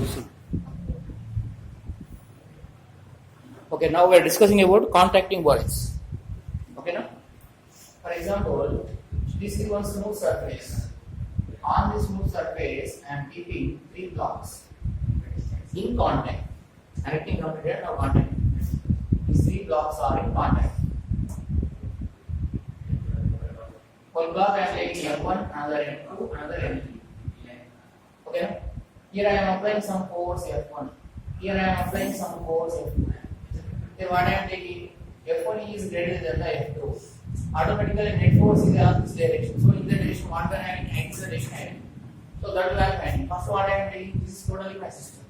see. Okay, now we are discussing about contacting bodies. Okay, now? For example, this is one smooth surface. On this smooth surface, I am keeping 3 blocks in contact. Connecting computer or contact. These 3 blocks are in contact. One block I am taking M1, another M2, another M3. Okay? Here I am applying some force F1. Here I am applying some force F2. Then what I am taking, F1 is greater than the F2. Automatically net force is in this direction. So in the direction, what I am having acceleration having. So that will have finding. First what I am taking, this is totally my system.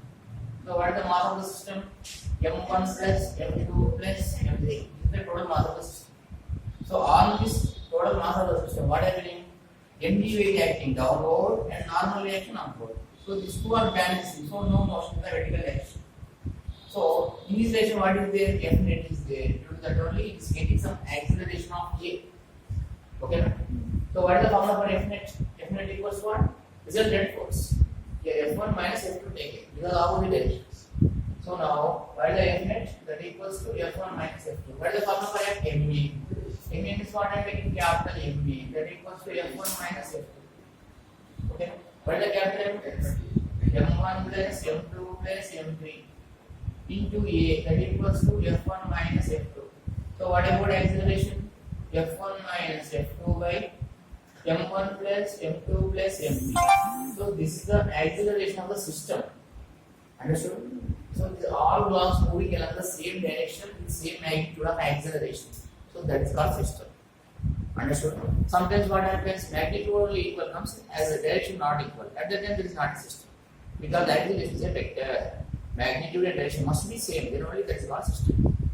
So what is the mass of the system? M1 plus M2 plus M3. This is the total mass of the system. So on this total mass of the system, what I am doing? MD will be acting downward and normal reaction upward. So these two are balancing. So no motion in the vertical direction. So in this direction, what is there? F net is there. Due to that only, it is getting some acceleration of A. Okay. So what is the formula for F net? F net equals what? Resultant force. Here F1 minus F2 take it because opposite directions. So now what is the F net? That equals to F1 minus F2. What is the formula for F? MA. MA is what I am taking capital MA. That equals to F1 minus F2. Okay. What is the capital M? M1 plus M2 plus M3 into A. That equals to F1 minus F2. So what about acceleration? F1 minus F2 by M1 plus M2 plus M3. So this is the acceleration of the system. Understood? So these are all blocks moving along the same direction with same magnitude of acceleration. So that is called system. Understood? Sometimes what happens, magnitude only equal comes as a direction not equal. At that time there is not a system. Because that is a vector. Magnitude and direction must be same, then only that is called system.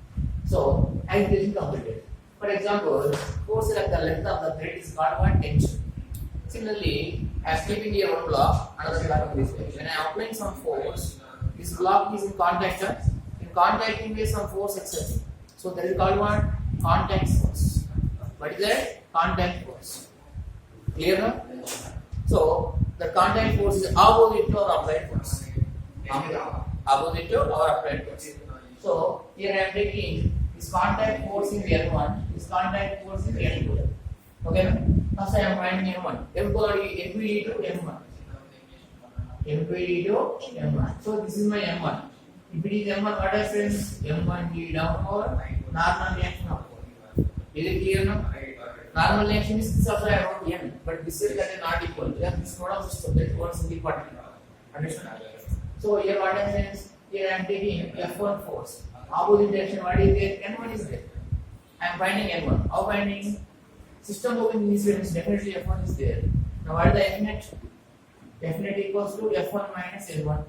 So acceleration completed. For example, force at the length of the thread is called one tension. Similarly, I am keeping here one block, another block this way. When I am applying some force, this block is in contact. In contacting with some force exerting. So that is called what? Contact force. What is that? Contact force. Clear now? So the contact force is opposite to our applied force. Opposite to our applied force. So here I am taking this contact force in L1, this contact force in L2. Okay? First I am finding M1. M2 to M1. M2 to M1. So this is my M1. If it is M1, what happens? M1 be downward, normal reaction upward. Is it clear now? Normal reaction is this also around N, but this is that is not equal. Because this mode of system that is one single particle. Understand? So here what happens? Here I am taking F1 force. Opposite direction, what is there? N1 is there. I am finding N1. How finding? System moving in this direction, definitely F1 is there. Now what is the F net? F net equals to F1 minus L1.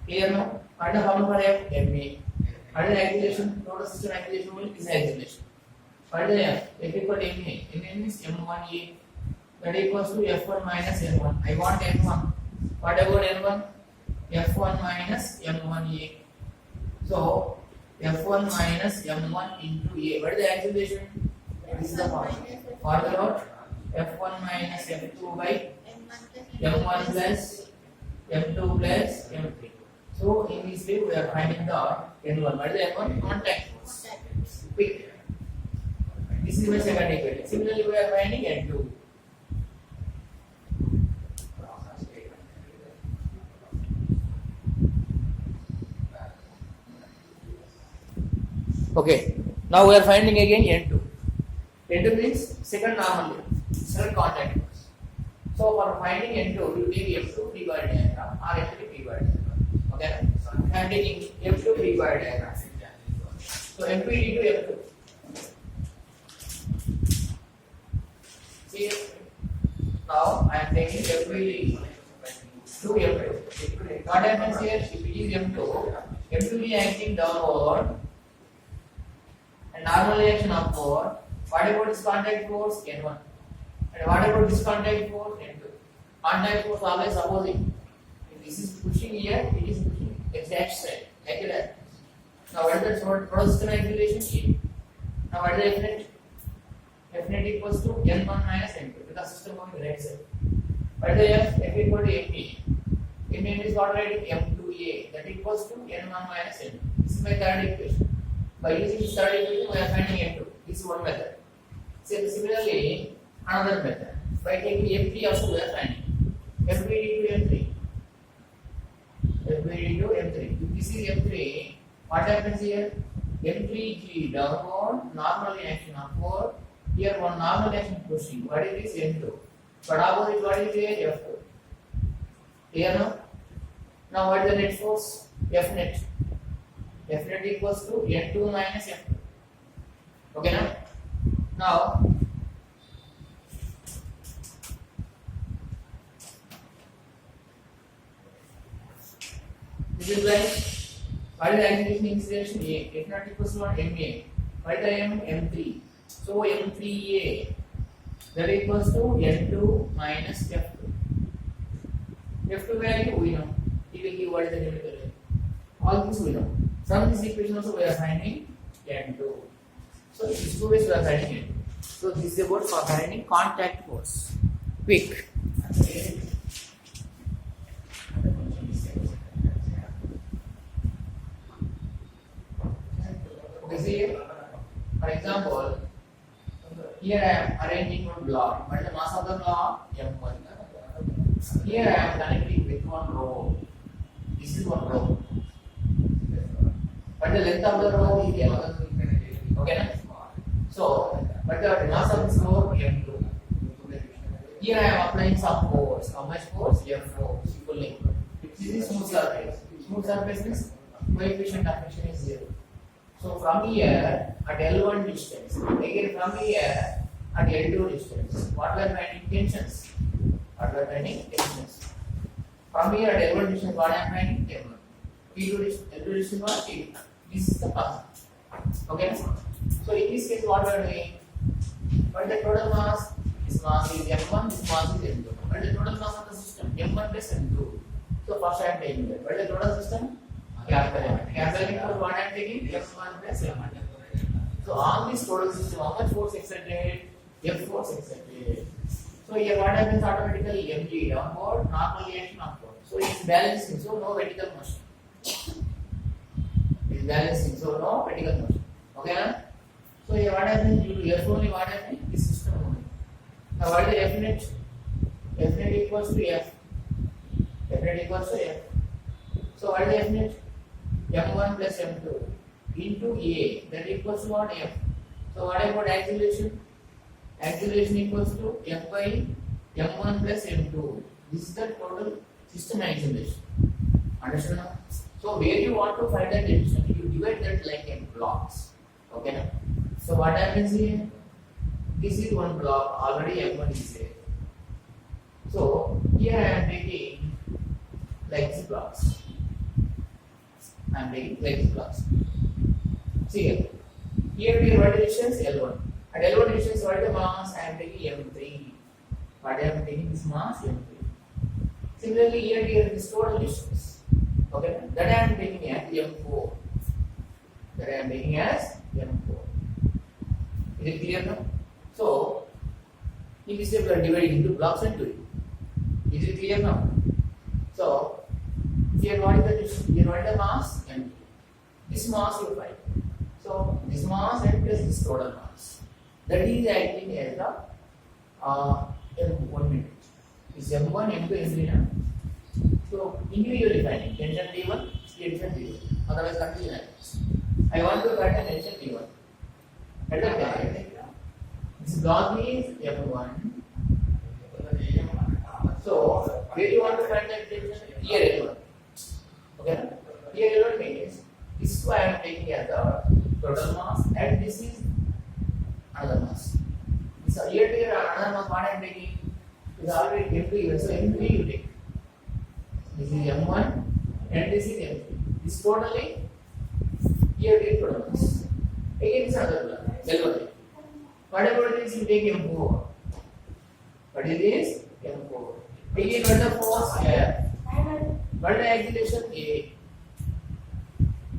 Clear now? What is the formula for F? MA. What is the acceleration? Total system acceleration only is acceleration. What is the F? F equal to MA. MA means M1A. That equals to F1 minus M1. I want M1. What about M1? F1 minus M1A. So F1 minus M1 into A. What is the acceleration? This is the formula. Formula F1 minus M2 by M1 plus M2 plus M3. So in this way we are finding the N1. What is the N1? Contact force. Quick. This is my second equation. Similarly we are finding N2. Okay. Now we are finding again N2. N2 means second normal, second contact force. So for finding N2, you take F2 free body diagram or F3 free body diagram. Okay? I am taking F2 free body diagram. So M2 into F2. See, now I am taking F2 to F2. What happens here? If it is M2, M2 is acting downward and normal reaction upward. What about this contact force? N1. And what about this contact force? N2. Contact force always opposing. If this is pushing here, it is pushing exact side. Like that. Now what is the total system acceleration? E. Now what is the F net? F net equals to N1 minus N2 because system moving right side. What is the F? F equal to MA. MA N is what writing M2A, that equals to N1 minus N2. This is my third equation. By using this third equation, we are finding N2. This is one method. Similarly, another method. By taking M3 also we are finding. M3 into M3. M3 into M3. If this is M3, what happens here? M3G downward, normal action upward. Here one normal action pushing. What is this? N2. But opposite what is here? F2. Here now? Now what is the net force? F net. F net equals to N2 minus F2. Okay now? Now, this is like, what is the acceleration acceleration? A. F not equals to what? MA. What is the M? M3. So M3A, that equals to N2 minus F2. F2 value we know. It will give what is the numerical value. All this we know. From this equation also we are finding N2. So these two ways we are finding it. So this is about for finding contact force. Quick. Okay, see, for example, here I am arranging one block. What is the mass of the block? M1. Here I am connecting with one row. This is one row. But the length of the row is M1. Okay? So, but the mass of this row M2. Here I am applying some force. How much force? F4. Pulling. This is smooth surface. Smooth surface means coefficient of friction is 0. So from here at L1 distance, again from here at L2 distance, what we are finding? Tensions. What we are finding? Tensions. From here at L1 distance, what I am finding? M1. L2 distance what? T2. This is the concept. Okay? So in this case, what we are doing? What is the total mass? This mass is M1, this mass is M2. What is the total mass of the system? M1 plus M2. So first I am taking that. What is the total system? Capital equals what I am taking? F1 plus M1. So on this total system, how much force exerted? F force exerted. So here what happens automatically? Mg downward, normal reaction upward. So it is balancing, so no vertical motion. It is balancing, so no vertical motion. Okay na? So here what happens? Due to F only, what happens? This system only. Now what is the F net? F net equals to F. F net equals to F. So what is the F net? M1 plus M2 into A, that equals to what? F. So what about acceleration? Acceleration equals to F by M1 plus M2. This is the total system acceleration. Understand now? So where you want to find the tension, you divide that like in blocks. Okay. So what happens here? This is one block, already M1 is there. So here I am taking like these blocks. I am taking like these blocks. See here. Here we have what distance? L1. At L1 distance, what is the mass? I am taking M3. What I am taking this mass? M3. Similarly, here we have this total distance. Okay, that I am taking as M4. That I am taking as M4. Is it clear now? So, in this way we are dividing into blocks and doing. Is it clear now? So, here what is the distance? Here what is the mass? M3. This mass you find. So, this mass and plus this total mass. That is acting as the M1 unit. Is M1, M2, M3 now? So, individually finding tension T1, tension T1. Otherwise, confusion happens. I want to find the tension T1. At the time, this block is M1. So, where you want to find the tension? Here L1. Okay? Here L1 means this is why I am taking as the total mass, and this is another mass. So, here another mass what I am taking is already M3, so M3 you take. This is M1 and this is M3. This totally here take total mass. Again this another block, L1. What about this? You take M4. What is this? M4. Again what the force? F. What the acceleration? A.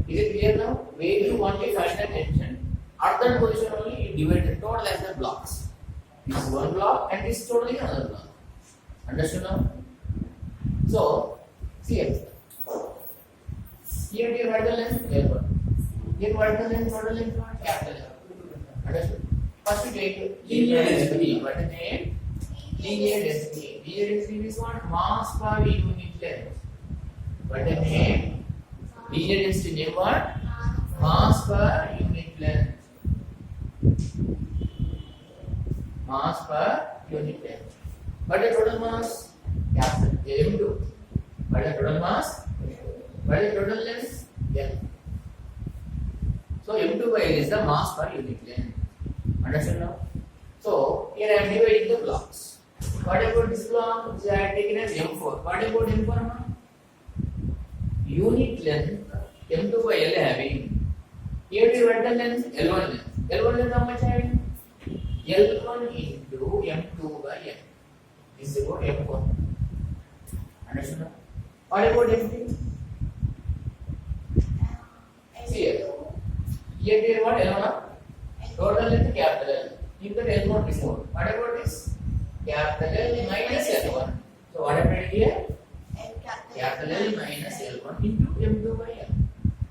Is it clear now? Where you want to find the tension, at that position only you divide the total as the blocks. This is one block and this is totally another block. Understood now? So, CL. Here you write the length L1. Here what the length what? Capital L. Understood? First we take linear density. What is the name? Linear density. Linear density is what? Mass per unit length. What is the name? Linear density name what? Mass per unit length. Mass per unit length. What is the total mass? Capital M2. What is the total mass? What is the total length? L. So M2 by L is the mass per unit length. Understand now? So here I am dividing the blocks. What about this block? Which I have taken as M4. What about M4 now? Unit length M2 by L having. Here we write the length L1 length. L1 length how much having? L1 into M2 by L. This is about M4. Understand now? What about M3? See here. Here we what L1? Total length capital L. Keep that L1 before. What about this? Capital L minus L1. So what happened here? Capital L minus L1 into M2 by L.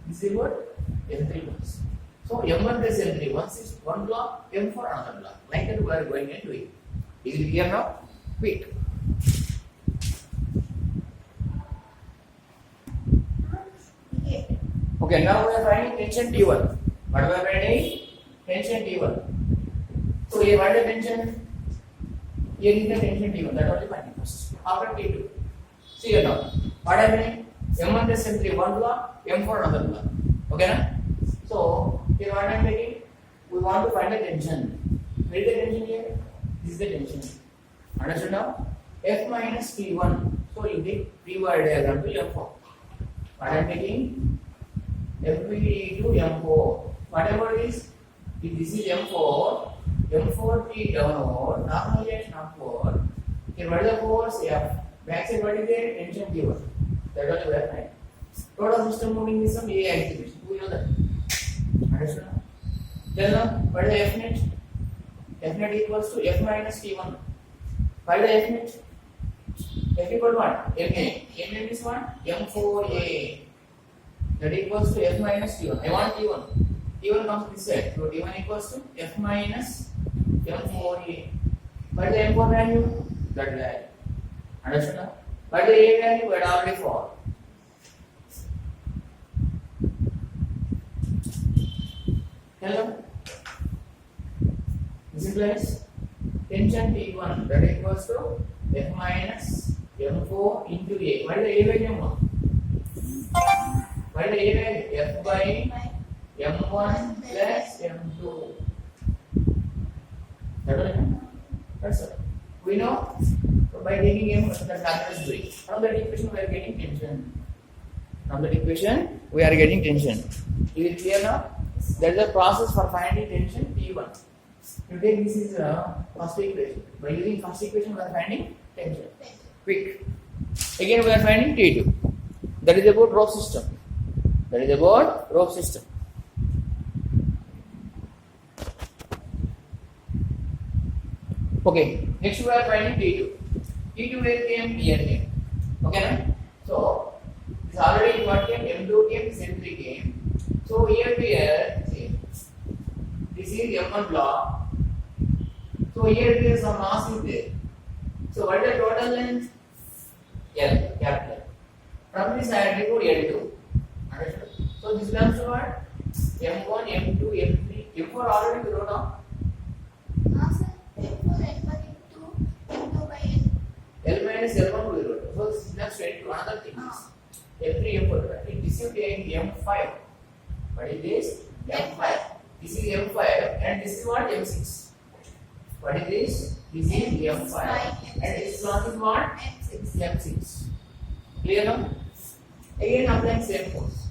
This is what M3 once. So M1 plus M3 once is one block, M4 another block. Like that we are going and doing. Is it clear now? Wait. Okay, now we are finding tension T1. What we are finding? Tension T1. So here what is the tension? Here is the tension T1. That only finding first. After T2. See here now. What happening? M1 plus M3 one block, M4 another block. Okay na? So here what I am taking? We want to find the tension. Where is the tension here? This is the tension. Understood now? F minus T1. So you take free-body diagram to M4. What I am taking? F3 to M4. Whatever is, if this is M4, M4 T downward, normalization upward. Here what is the force? F. Backside what is the tension T1? That only we are finding. Total system moving is some A activation. We know that. Understood? Then now, what is the F net? F net equals to F minus T1. What is the F net? F equal to what? MA. MA is what? M4A. That equals to F minus T1. I want T1. T1 comes this side. So T1 equals to F minus M4A. What is the M4 value? That value. Understood now? What is the A value? We had already found. Hello? This implies tension T1 that equals to F minus M4 into A. What is the A value? What is the A value? F by M1 plus M2. That's all. We know by taking M, the factor is doing. From that equation, we are getting tension. From that equation, we are getting tension. Is it clear now? There is a process for finding tension T1. You take this is first equation. By using first equation, we are finding tension. Quick. Again, we are finding T2. That is about rope system. That is about rope system. Okay, next we are finding T2. T2 where came? Here came. Okay, na? So, this already what came? M2 came, this M3 came. So, here we are, see, this is M1 block. So, here there is some mass is there. So, what is the total length? L, capital. From this I have to L2. Understood? So, this belongs to what? M1, M2, M3. M4 already we wrote down. L minus L1 we wrote. So this is next to another thing. L3, M4. This is M5. What is this? M5. This is M5 and this is what? M6. What is this? This is M5 and this one is what? M6. Clear now? Again applying same force.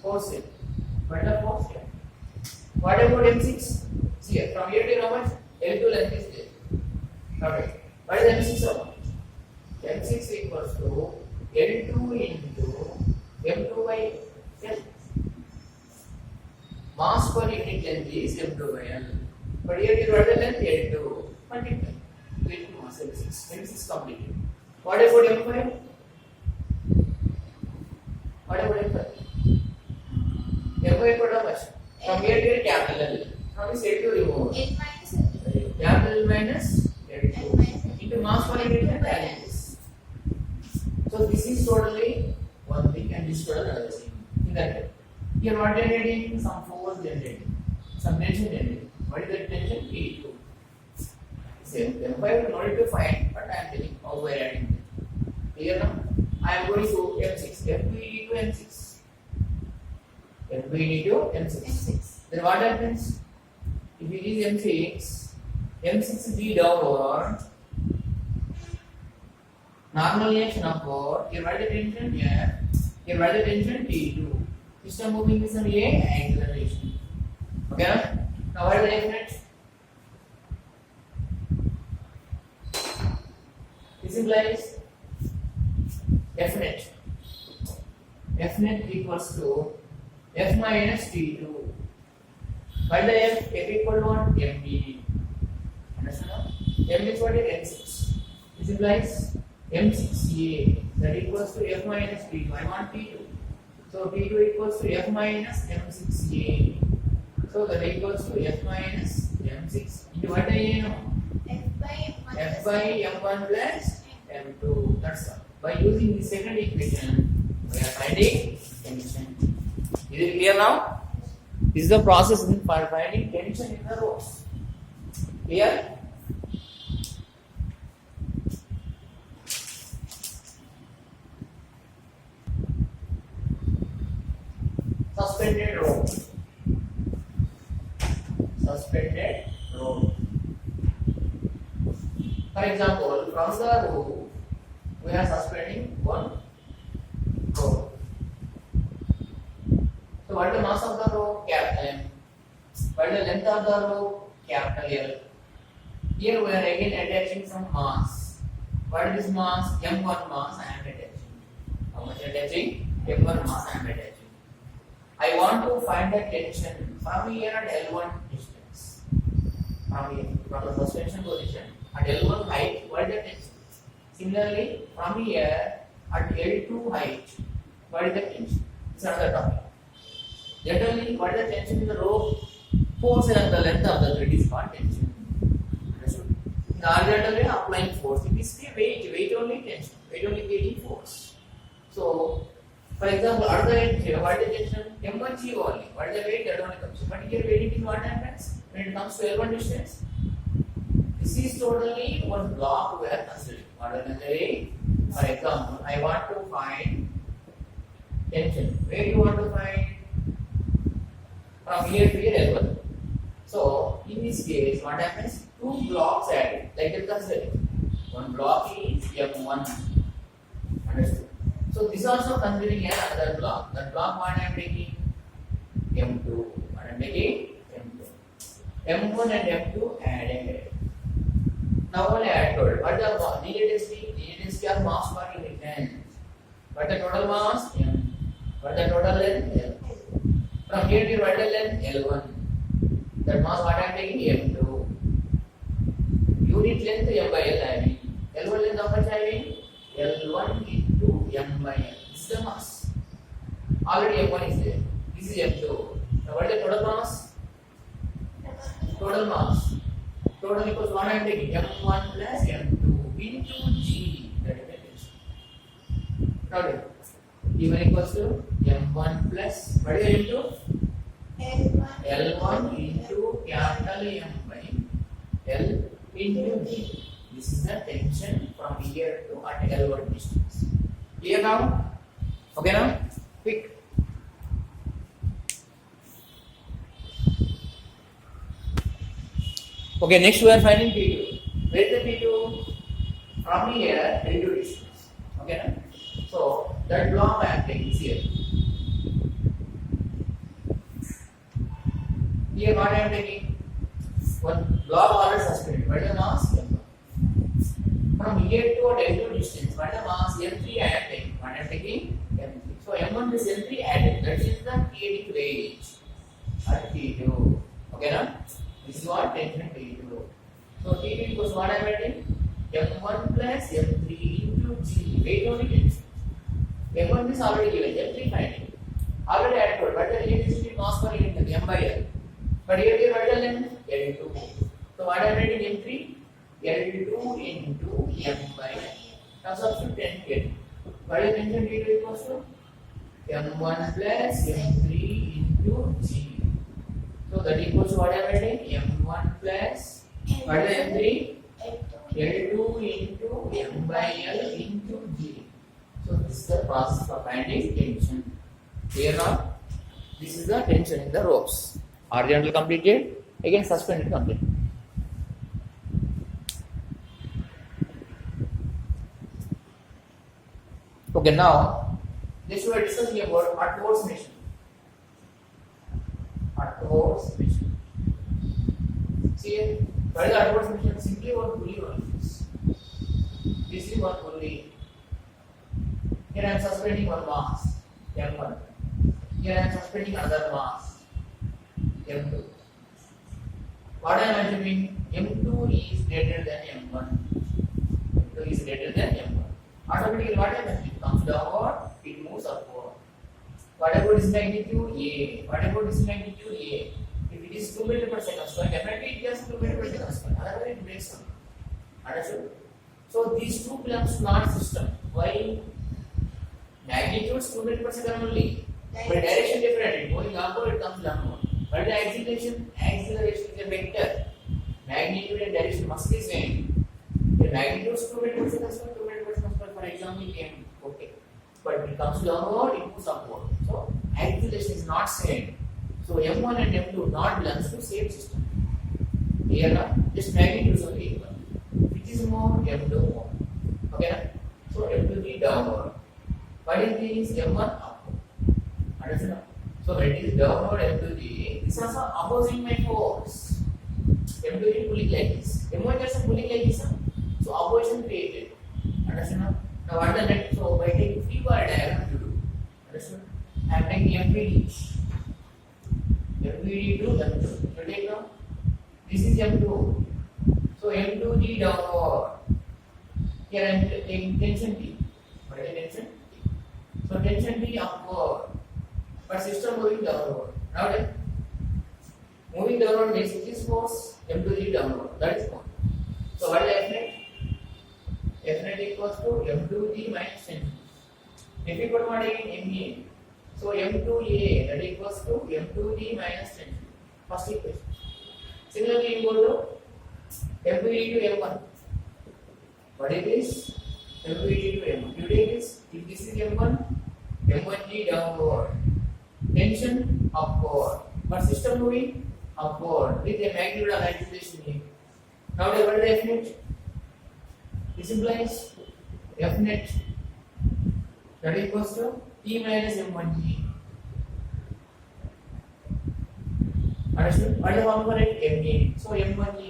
Force here. What is the force here? What about M6? See here, from here to how much? L2 length is there. Okay. What is M6 of? M6 equals to L2 into M2 by L. Mass per unit length is M2 by L. But here you write the length L2. Multiply. L2 mass M6. M6 completed. What about M5? From here to here, capital L. Now this L2 remove. N minus L2. Capital L minus N L2. minus Into mass per unit and values. So this is totally one thing and this is total another thing. In that way. Here what they are getting? Some force generating. Some tension generating. What is the tension? P2. Same. Then I will not to find, but I am telling how we are adding it. Clear now? I am going to M6. FBD to M6. FBD to M6. M6. Then what happens? If it is M6, M6 be downward. Normalization upward. Here what is the tension? Here. Here what is the tension? T2. System moving is an A acceleration. Okay? Now what is the F net? This implies F net. F net equals to F minus T2. Find the F equal to what? MB. Understand now? M is what is M6. This implies M6A. That equals to F minus T2. I want T2. So T2 equals to F minus M6A. So that equals to F minus M6 into what I know? F by M1 plus M2. That's all. By using the second equation, we are finding tension. Is it clear now? This is the process for finding tension in the rows. Clear? Suspended rope. Suspended rope. For example, from the rope, we are suspending one rope. So, what is the mass of the rope? Capital M. What is the length of the rope? Capital L. Here we are again attaching some mass. What is this mass? M1 mass I am attaching. How much attaching? M1 mass I am attaching. I want to find the tension from here at L1 distance. From here, from the suspension position at L1 height, what is the tension? Similarly, from here at L2 height, what is the tension? This is another topic. Generally, what is the tension in the rope? Force along the length of the thread is called tension. Understood? In the horizontal way, applying force. It is weight only tension, weight only creating force. So, for example, at the end here, what is the tension? M1G only. What is the weight? That only comes. But here, weight is what happens when it comes to L1 distance? This is totally one block we are considering. Ordinarily, for example, I want to find tension. Where do you want to find? From here to here L1. So, in this case, what happens? Two blocks added. Like that considering. One block is M1. Understood? So, this also considering another block. That block what I am taking? M2. What I am taking? M2. M1 and M2 added. Now only add total. What the needed density? Needed density of mass per unit length. What the total mass? M. What the total length? L. From here to what the length? L1. That mass what I am taking? M2. Unit length M by L I mean. L1 length how much I mean? L1 into M by L. This is the mass. Already M1 is there. This is M2. Now what is the total mass? Total mass. Total equals what I am taking? M1 plus M2 into G. That is the tension. Total. T1 equals to M1 plus what is M2? L1 into capital M by L into G. This is the tension from here to at L1 distance. Clear now? Okay now? Quick. Okay, next we are finding P2. Where is the P2? From here, L2 distance. Okay now? So, that block I am taking here. Here what I am taking? One block already suspended. What is the mass? M1. From here to L2 distance, what is the mass? M3 I am taking. What I am taking? M3. So, M1 plus M3 added. That is the creating weight at T2. Okay now? This is what tension T2. So, T2 equals what I am adding? M1 plus M3 into G. Weight only tension. M1 is already given. M3 finding. Already added. What is the electricity mass per unit? M by L. But here what is length? L2. So what I am writing M3? L2 into M by N. Now substitute 10 here. What is tension D2 equals to? M1 plus M3 into G. So that equals to what I am writing? M1 plus what is M3? L2 into M by L into G. So this is the process for finding tension. Clear now? This is the tension in the ropes. Horizontal completed. Again suspended complete. Okay, now this we are discussing about Arthur's mission. Arthur's mission. See, what is Arthur's mission? Simply one pulley only. This is one pulley. Here I am suspending one mass, M1. Here I am suspending another mass, M2. What I am assuming? M2 is greater than M1. M2 is greater than M1. Automatically what happens? It comes downward, it moves upward. What about this magnitude? A. What about this magnitude? A. If it is 2 meters per second square, definitely it has 2 meters per second square. Otherwise it breaks down. Understood? So these two belongs to not system. Why? Magnitude is 2 meters per second only. But direction different. Going upward, it comes downward. But the acceleration is a vector. Magnitude and direction must be same. The magnitude is 2 meters per second square, 2 meters per second square, for example, M. Okay. But when it comes downward, it moves upward. So acceleration is not same. So M1 and M2 not belongs to same system. Here now, just magnitude is only equal. Which is more, M2 more. Okay. So M2 is downward. What is this? M1 upward. Understand? So when it is downward M2G, this is also opposing my force. M2G pulling like this. M1 is also pulling like this. So opposition created. Understand? Now what is the next? So by taking free body diagram to do. Understand? I am taking MPD. MPD to M2. You take now. This is M2. So M2G downward. Here I am taking tension T. What is the tension? So tension T upward. But system moving downward. Now then, moving downward means this force M2G downward. That is one. So what is F net? F net equals to M2G minus tension. If you put what again? MA. So M2A that equals to M2G minus tension. First equation. Similarly, you go to M2G to M1. What is this? M2G to M1. You take this. If this is M1, M1G downward. Tension upward, but system moving upward with a magnitude of acceleration here. Now what is F net? This implies F net that equals to T minus M1G. Understood? What is the formula for it? MA. So M1A.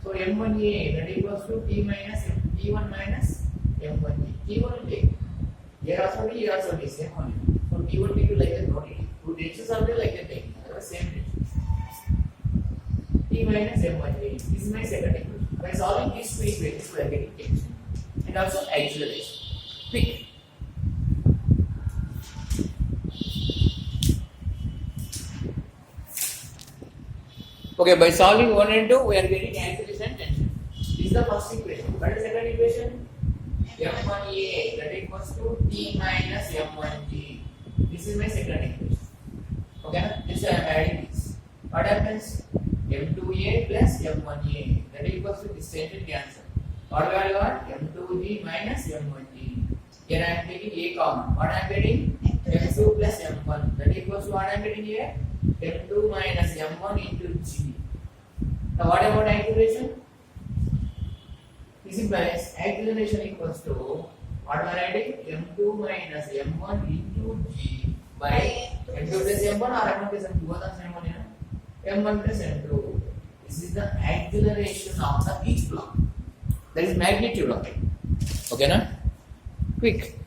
So M1A that equals to T1 minus M1G. T1 will take. Here also be same only. So T1 T2 like that, not T2. Two dimensions are there like that thing. Same dimensions. T minus M1A. This is my second equation. By solving these two equations, we are getting tension and also acceleration. Quick. Okay, by solving 1 and 2, we are getting acceleration and tension. This is the first equation. What is the second equation? M1A that equals to T minus M1G. This is my second equation. Okay, this I am adding this. What happens? M2A plus M1A that equals to this tension cancel. What we got? M2G minus M1G. Here I am taking A common. What I am getting? M2 plus M1 that equals to what I am getting here? M2 minus M1 into G. Now what about acceleration? This implies acceleration equals to what we are writing? M2 minus M1 into G by M2 plus M1 or M1 plus M2. Both are same one, M1 plus M2. This is the acceleration of the each block. That is magnitude of it. Okay, na? Quick.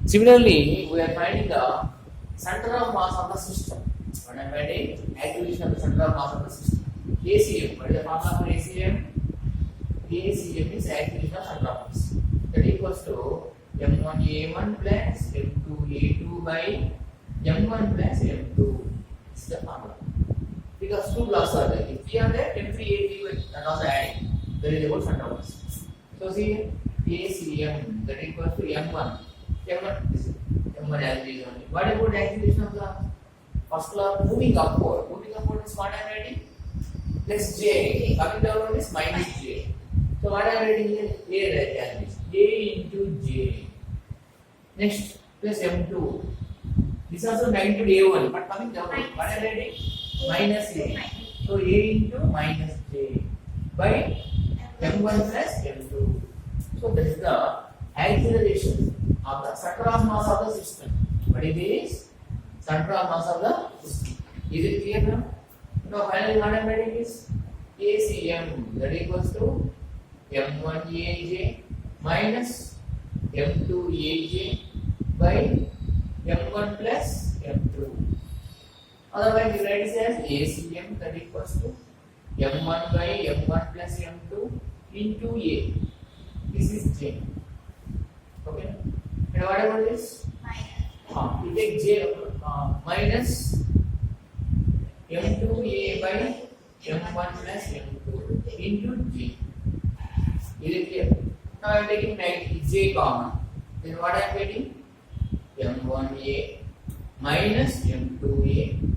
Similarly, we are finding the center of mass of the system. What I am finding? Acceleration of the center of mass of the system. ACM. What is the formula for ACM? ACM is acceleration of center of mass. That equals to M1A1 plus M2A2 by M1 plus M2. This is the formula. Because two blocks are there. If 3 are there, M3A3 that also adding. There is a whole centromas. So see ACM that equals to M1. M1 this is M1 as is only. What about acceleration of the first law? Moving upward. Moving upward is what I am writing? Plus J. Coming down is minus J. So what I am writing here? A as is. A into J. Next plus M2. This is also magnitude A1, but coming down. What I am writing? Minus A. So A into minus J by M1 plus M2. So this is the acceleration of the center of mass of the system. What it is? Center of mass of the system. Is it clear now? Now finally what I am writing is ACM that equals to M1AJ minus M2AJ by M1 plus M2. Otherwise you write it as ACM that equals to M1 by M1 plus M2 into A. This is J. Okay. And what about this? You take J minus M2A by M1 plus M2 into J. Is it clear? Now I am taking J common. Then what I am getting? M1A minus M2A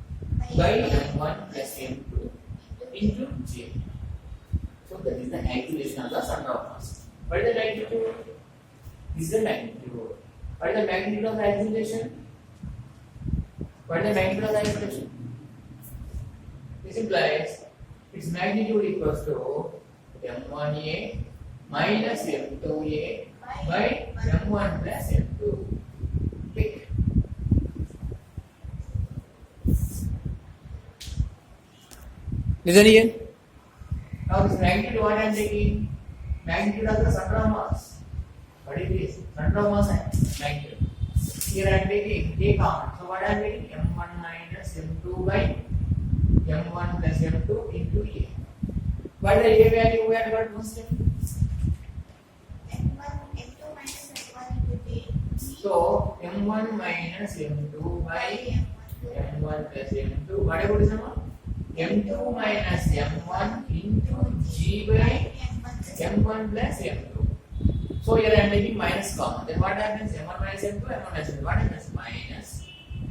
by M1 plus M2 into J. So that is the acceleration of the center of mass. What is the magnitude? This is the magnitude. What is the magnitude of the acceleration? What is the magnitude of the acceleration? This implies its magnitude equals to M1A minus M2A by M1 plus M2. Pick. Listen here. Now this magnitude what I am taking? Magnitude of the center of mass. What it is? Center of mass magnitude. Here I am taking A common. So what I am taking? M1 minus M2 by M1 plus M2 into A. What is the A value we are got constant? M2 minus M1 into A. So M1 minus M2 by M1 plus M2. What about this number? M2 minus M1 into G by M1 plus M2. So here I am taking minus common. Then what happens? M1 minus M2, M1 minus M2. What happens? Minus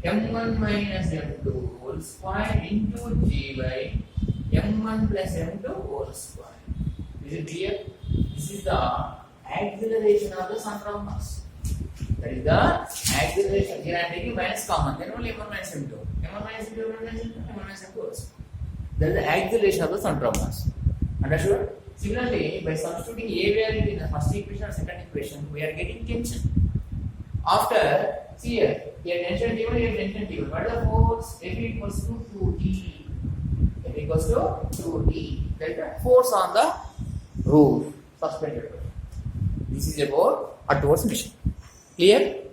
M1 minus M2 whole square into G by M1 plus M2 whole square. Is it clear? This is the acceleration of the center of mass. That is the acceleration. Here I am taking minus common. Then only M1 minus M2. M1 minus M2, M1 minus M2, M1 minus M2 also. That is the acceleration of the center of mass. Understood? Similarly, by substituting A value in the first equation or second equation, we are getting tension. After, see here tension given, here tension given. What is the force? F equals to 2D. F equals to 2D. That is the force on the roof, suspended roof. This is about a torus mission. Clear?